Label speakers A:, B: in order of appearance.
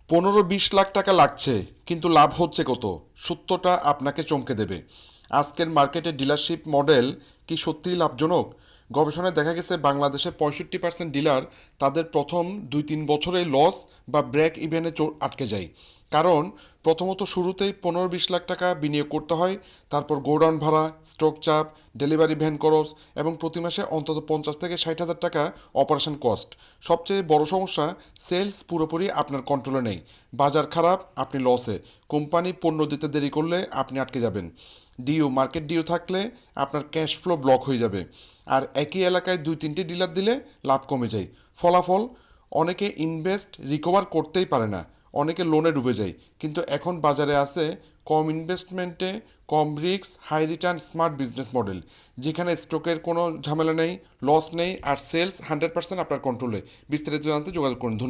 A: 15-20 লাখ টাকা লাগছে, কিন্তু লাভ হচ্ছে কত? সত্যটা আপনাকে চমকে দেবে। আজকের মার্কেটে ডিলারশিপ মডেল কি সত্যিই লাভজনক? গবেষণায় দেখা গেছে বাংলাদেশে 65% ডিলার তাদের প্রথম 2-3 বছরেই লস বা ব্রেক ইভেনে আটকে যায়। কারণ প্রথমত শুরুতেই 15-20 লাখ টাকা বিনিয়োগ করতে হয়, তারপর গোডাউন ভাড়া, স্টক চাপ, ডেলিভারি ভ্যান খরচ এবং প্রতি মাসে অন্তত 50 থেকে 60 হাজার টাকা অপারেশন কস্ট। সবচেয়ে বড় সমস্যা, সেলস পুরোপুরি আপনার কন্ট্রোলে নেই। বাজার খারাপ, আপনি লসে। কোম্পানি পণ্য দিতে দেরি করলে আপনি আটকে যাবেন। মার্কেট ডিউ থাকলে আপনার ক্যাশ ফ্লো ব্লক হয়ে যাবে। আর একই এলাকায় 2-3টে ডিলার দিলে লাভ কমে যায়। ফলাফল, অনেকে ইনভেস্ট রিকভার করতেই পারে না, অনেকে লোনে ডুবে যায়। কিন্তু এখন বাজারে আছে কম ইনভেস্টমেন্টে কম risk high return smart business model, যেখানে স্টকের কোনো ঝামেলা নেই, লস নেই, আর সেলস 100% আপনার কন্ট্রোলে। বিস্তারিত জানতে যোগাযোগ করুন। ধন্যবাদ।